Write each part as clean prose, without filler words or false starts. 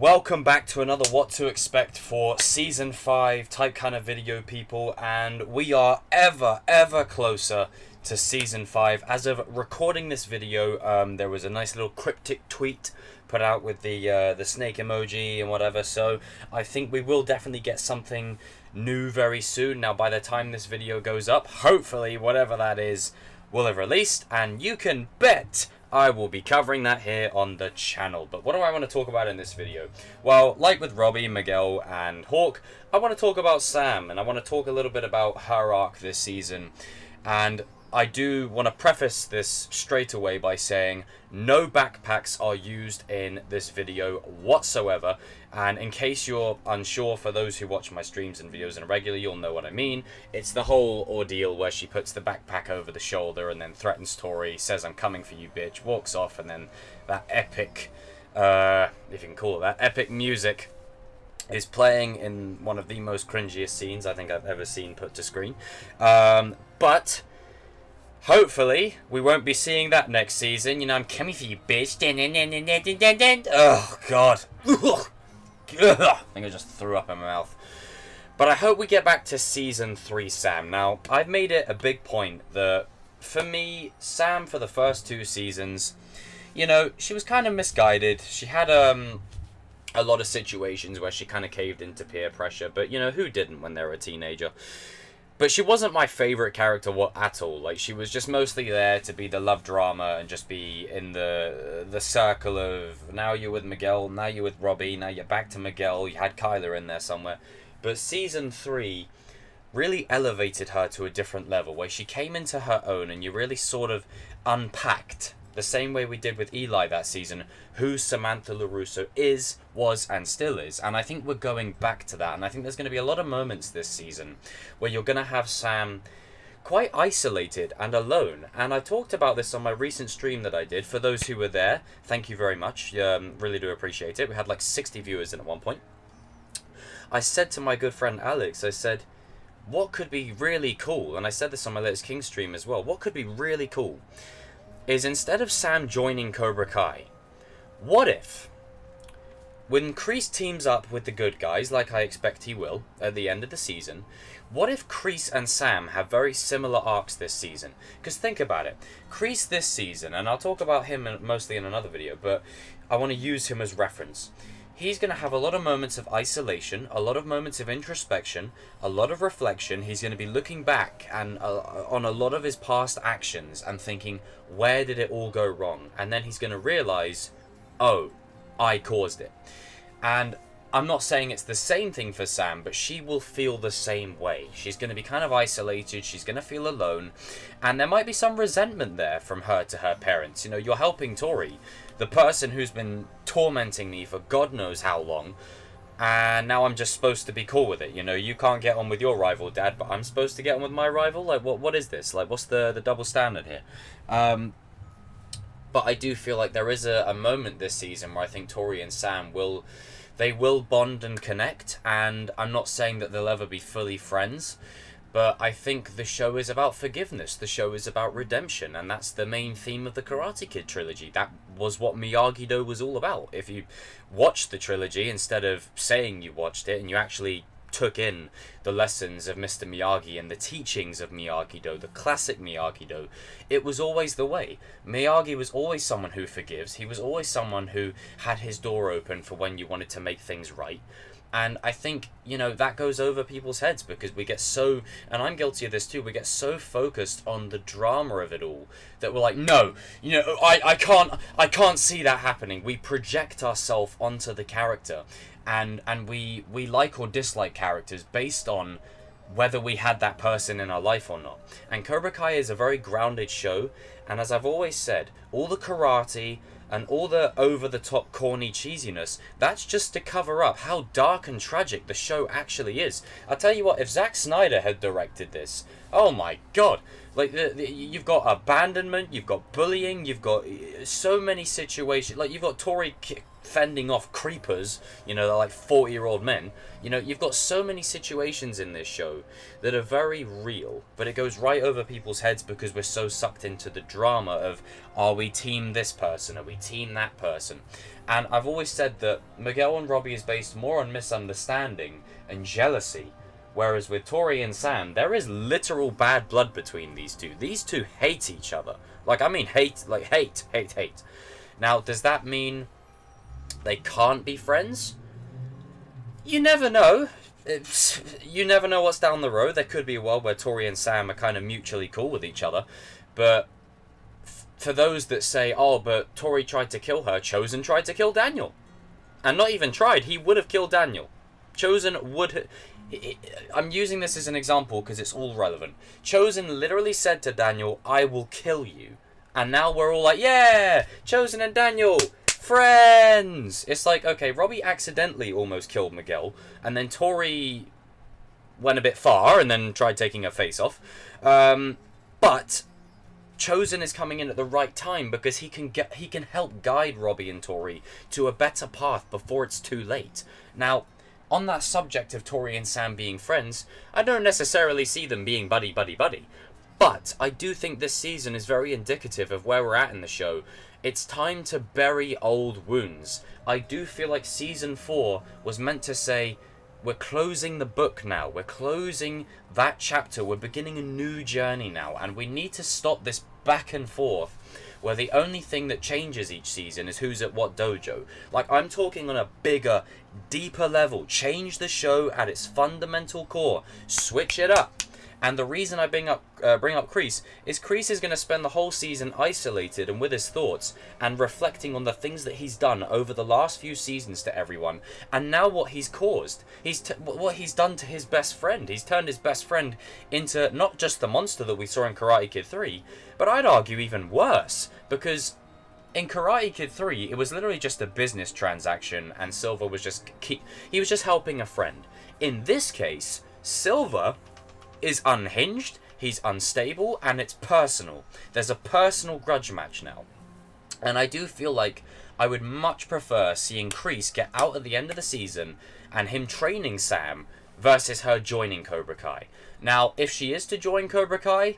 Welcome back to another What to Expect for Season 5 type kind of video, people, and we are ever closer to Season 5. As of recording this video, there was a nice little cryptic tweet put out with the snake emoji and whatever, so I think we will definitely get something new very soon. Now, by the time this video goes up, hopefully, whatever that is, will have released, and you can bet I will be covering that here on the channel. But what do I want to talk about in this video? Well, like with Robbie, Miguel, and Hawk, I want to talk about Sam, and I want to talk a little bit about her arc this season. And I do want to preface this straight away by saying no backpacks are used in this video whatsoever. And in case you're unsure, for those who watch my streams and videos on a regular, you'll know what I mean. It's the whole ordeal where she puts the backpack over the shoulder and then threatens Tori, says, "I'm coming for you, bitch," walks off, and then that epic, if you can call it that, epic music is playing in one of the most cringiest scenes I think I've ever seen put to screen. But hopefully, we won't be seeing that next season. You know, "I'm coming for you, bitch." Oh, God. I think I just threw up in my mouth. But I hope we get back to Season 3 Sam. Now, I've made it a big point that, for me, Sam, for the first 2 seasons, you know, she was kind of misguided. She had a lot of situations where she kind of caved into peer pressure. But, you know, who didn't when they were a teenager? But she wasn't my favourite character at all. Like, she was just mostly there to be the love drama and just be in the circle of, now you're with Miguel, now you're with Robbie, now you're back to Miguel, you had Kyler in there somewhere. But Season 3 really elevated her to a different level, where she came into her own and you really sort of unpacked, the same way we did with Eli that season, who Samantha LaRusso is, was, and still is. And I think we're going back to that. And I think there's going to be a lot of moments this season where you're going to have Sam quite isolated and alone. And I talked about this on my recent stream that I did. For those who were there, thank you very much. Really do appreciate it. We had like 60 viewers in at one point. I said to my good friend Alex, I said, what could be really cool, and I said this on my latest King stream as well, what could be really cool is, instead of Sam joining Cobra Kai, what if, when Kreese teams up with the good guys, like I expect he will, at the end of the season, what if Kreese and Sam have very similar arcs this season? Because think about it, Kreese this season, and I'll talk about him mostly in another video, but I want to use him as reference. He's going to have a lot of moments of isolation, a lot of moments of introspection, a lot of reflection. He's going to be looking back and on a lot of his past actions and thinking, where did it all go wrong? And then he's going to realize, oh, I caused it. And I'm not saying it's the same thing for Sam, but she will feel the same way. She's going to be kind of isolated, she's going to feel alone, and there might be some resentment there from her to her parents. You know, you're helping Tori, the person who's been tormenting me for God knows how long, and now I'm just supposed to be cool with it. You know, you can't get on with your rival, Dad, but I'm supposed to get on with my rival? Like, what is this? Like, what's the double standard here? But I do feel like there is a moment this season where I think Tori and Sam will bond and connect, and I'm not saying that they'll ever be fully friends, but I think the show is about forgiveness, the show is about redemption, and that's the main theme of the Karate Kid trilogy. That was what Miyagi-Do was all about. If you watched the trilogy instead of saying you watched it, and you actually took in the lessons of Mr. Miyagi and the teachings of Miyagi-Do, the classic Miyagi-Do, it was always the way. Miyagi was always someone who forgives. He was always someone who had his door open for when you wanted to make things right. And I think, you know, that goes over people's heads because we get so, and I'm guilty of this too, we get so focused on the drama of it all that we're like, no, you know, I can't see that happening. We project ourselves onto the character, and we like or dislike characters based on whether we had that person in our life or not. And Cobra Kai is a very grounded show, and as I've always said, all the karate and all the over-the-top corny cheesiness, that's just to cover up how dark and tragic the show actually is. I'll tell you what, if Zack Snyder had directed this, oh my God. Like, you've got abandonment, you've got bullying, you've got so many situations. Like, you've got Tori fending off creepers, you know, they're like 40-year-old men. You know, you've got so many situations in this show that are very real, but it goes right over people's heads because we're so sucked into the drama of, are we team this person, are we team that person? And I've always said that Miguel and Robbie is based more on misunderstanding and jealousy, whereas with Tori and Sam, there is literal bad blood between these two. These two hate each other. Like, I mean hate, like hate. Now, does that mean they can't be friends? You never know. You never know what's down the road. There could be a world where Tori and Sam are kind of mutually cool with each other. But for those that say, oh, but Tori tried to kill her, Chozen tried to kill Daniel. And not even tried, he would have killed Daniel. Chozen would... I'm using this as an example because it's all relevant. Chozen literally said to Daniel, I will kill you. And now we're all like, yeah, Chozen and Daniel... friends! It's like, okay, Robbie accidentally almost killed Miguel, and then Tori went a bit far and then tried taking her face off. But Chozen is coming in at the right time because he can help guide Robbie and Tori to a better path before it's too late. Now, on that subject of Tori and Sam being friends, I don't necessarily see them being buddy. But I do think this season is very indicative of where we're at in the show. It's time to bury old wounds. I do feel like Season 4 was meant to say, we're closing the book now. We're closing that chapter. We're beginning a new journey now. And we need to stop this back and forth where the only thing that changes each season is who's at what dojo. Like, I'm talking on a bigger, deeper level. Change the show at its fundamental core. Switch it up. And the reason I bring up Kreese is Kreese is going to spend the whole season isolated and with his thoughts and reflecting on the things that he's done over the last few seasons to everyone, and now what he's caused. What he's done to his best friend. He's turned his best friend into not just the monster that we saw in Karate Kid 3, but I'd argue even worse, because in Karate Kid 3, it was literally just a business transaction, and Silver was just he was just helping a friend. In this case, Silver is unhinged, he's unstable, and it's personal. There's a personal grudge match now. And I do feel like I would much prefer seeing Kreese get out at the end of the season and him training Sam versus her joining Cobra Kai. Now, if she is to join Cobra Kai,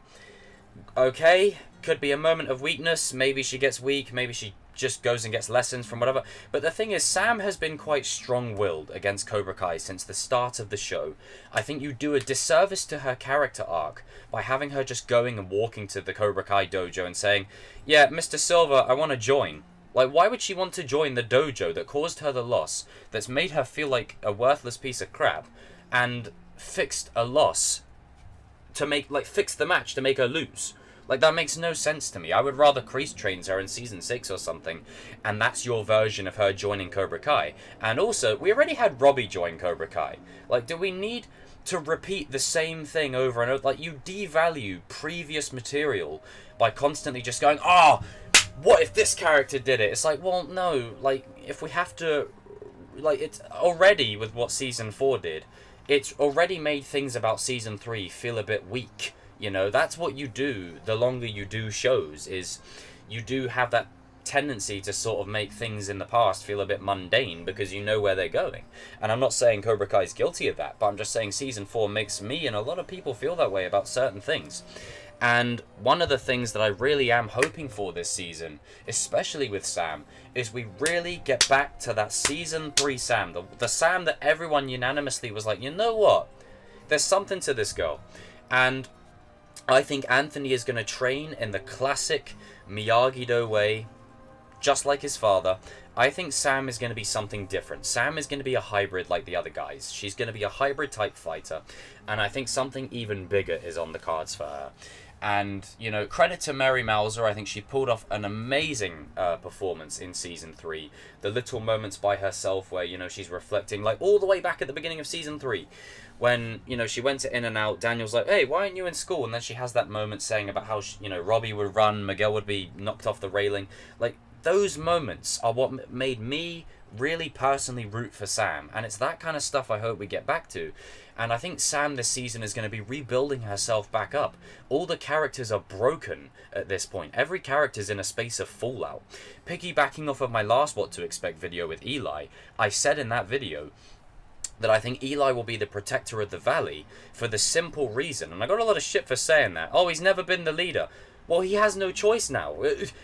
okay, could be a moment of weakness. Maybe she gets weak, maybe she just goes and gets lessons from whatever. But the thing is, Sam has been quite strong-willed against Cobra Kai since the start of the show. I think you do a disservice to her character arc by having her just going and walking to the Cobra Kai dojo and saying, yeah, Mr. Silver, I want to join. Like, why would she want to join the dojo that caused her the loss, that's made her feel like a worthless piece of crap, and fixed a loss to make, like, fix the match to make her lose? Like, that makes no sense to me. I would rather Kreese trains her in Season 6 or something, and that's your version of her joining Cobra Kai. And also, we already had Robbie join Cobra Kai. Like, do we need to repeat the same thing over and over? Like, you devalue previous material by constantly just going, oh, what if this character did it? It's like, well, no. Like, if we have to... Like, it's already with what Season 4 did, it's already made things about Season 3 feel a bit weak. You know, that's what you do the longer you do shows, is you do have that tendency to sort of make things in the past feel a bit mundane because you know where they're going. And I'm not saying Cobra Kai is guilty of that, but I'm just saying Season 4 makes me and a lot of people feel that way about certain things. And one of the things that I really am hoping for this season, especially with Sam, is we really get back to that Season 3 Sam. The Sam that everyone unanimously was like, you know what? There's something to this girl. And I think Anthony is going to train in the classic Miyagi-Do way, just like his father. I think Sam is going to be something different. Sam is going to be a hybrid like the other guys. She's going to be a hybrid type fighter. And I think something even bigger is on the cards for her. And, you know, credit to Mary Mauser. I think she pulled off an amazing performance in Season 3. The little moments by herself where, you know, she's reflecting, like, all the way back at the beginning of Season 3. When, you know, she went to In-N-Out, Daniel's like, hey, why aren't you in school? And then she has that moment saying about how, you know, Robbie would run, Miguel would be knocked off the railing. Like, those moments are what made me really personally root for Sam, and it's that kind of stuff I hope we get back to. And I think Sam this season is going to be rebuilding herself back up. All the characters are broken at this point. Every character's in a space of fallout. Piggybacking off of my last What to Expect video with Eli, I said in that video that I think Eli will be the protector of the valley for the simple reason, and I got a lot of shit for saying that. Oh, he's never been the leader. Well, he has no choice now.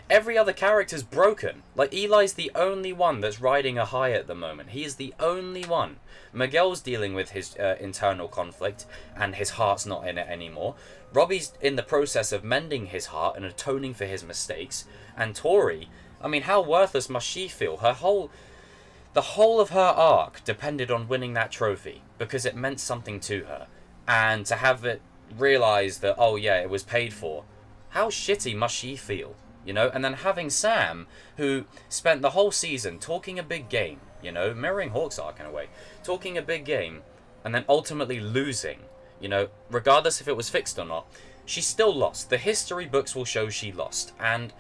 Every other character's broken. Like, Eli's the only one that's riding a high at the moment. He is the only one. Miguel's dealing with his internal conflict, and his heart's not in it anymore. Robbie's in the process of mending his heart and atoning for his mistakes. And Tori, I mean, how worthless must she feel? The whole of her arc depended on winning that trophy, because it meant something to her. And to have it realised that, oh yeah, it was paid for, how shitty must she feel, you know? And then having Sam, who spent the whole season talking a big game, you know, mirroring Hawk's arc in a way, talking a big game, and then ultimately losing, you know, regardless if it was fixed or not, she still lost. The history books will show she lost. And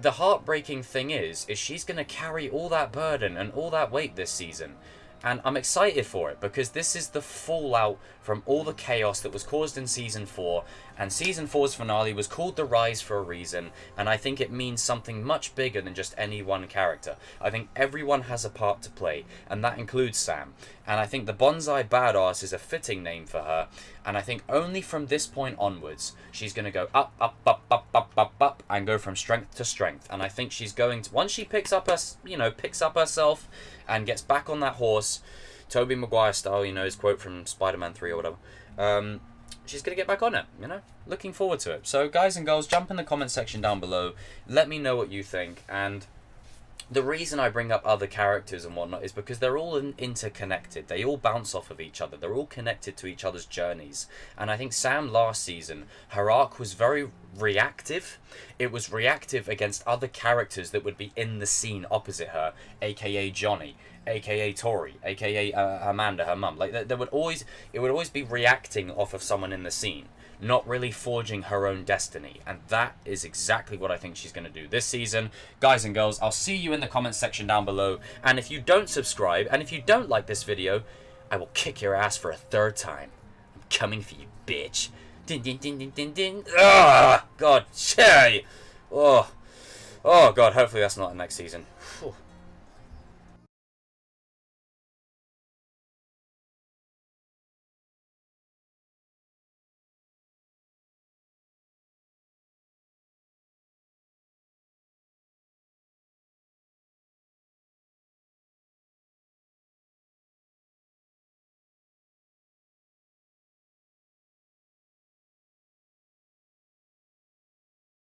the heartbreaking thing is she's going to carry all that burden and all that weight this season. And I'm excited for it, because this is the fallout from all the chaos that was caused in Season 4. And Season 4's finale was called The Rise for a reason. And I think it means something much bigger than just any one character. I think everyone has a part to play, and that includes Sam. And I think the Bonsai Badass is a fitting name for her. And I think only from this point onwards, she's going to go up, up, up, up, up, up, up, and go from strength to strength. And I think she's going to, once she picks up herself and gets back on that horse, Tobey Maguire style, you know, his quote from Spider-Man 3 or whatever, she's going to get back on it, you know? Looking forward to it. So, guys and girls, jump in the comment section down below. Let me know what you think. And the reason I bring up other characters and whatnot is because they're all interconnected. They all bounce off of each other. They're all connected to each other's journeys. And I think Sam last season, her arc was very reactive. It was reactive against other characters that would be in the scene opposite her, aka Johnny, aka Tori, aka Amanda, her mum. Like, it would always be reacting off of someone in the scene, not really forging her own destiny. And that is exactly what I think she's going to do this season. Guys and girls, I'll see you in the comments section down below. And if you don't subscribe, and if you don't like this video, I will kick your ass for a third time. I'm coming for you, bitch. Din din din din din din. Ah, God, shay. Oh, God, hopefully that's not the next season. Whew.